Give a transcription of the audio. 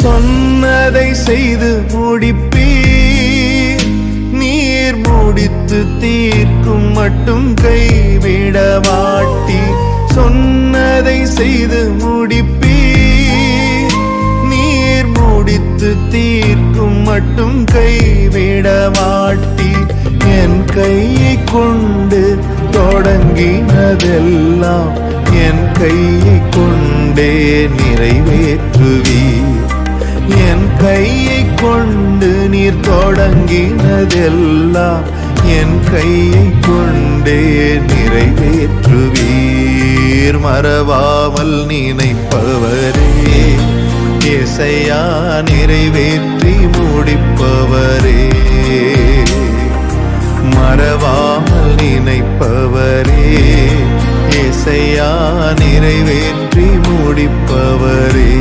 சொன்னதை செய்து முடிப்பீர். நீர் முடித்து தீர்க்கும் மட்டும் கைவிட மாட்டீர். சொன்னதை செய்து முடிப்பீர். நீர் முடித்து தீர்க்கும் மட்டும் கைவிட மாட்டீர். என் கையை கொண்டு தொடங்கினதெல்லாம் என் கையை கொண்டே நிறைவேற்றுவீர். என் கையை கொண்டு நீர் தொடங்கினதெல்லாம் என் கையை கொண்டே நிறைவேற்றுவீர். மறவாமல் நினைப்பவரே, இயேசையா நிறைவேற்றி முடிப்பவரே. மறவாமல் நினைப்பவரே, இயேசையா நிறைவேற்றி முடிப்பவரே.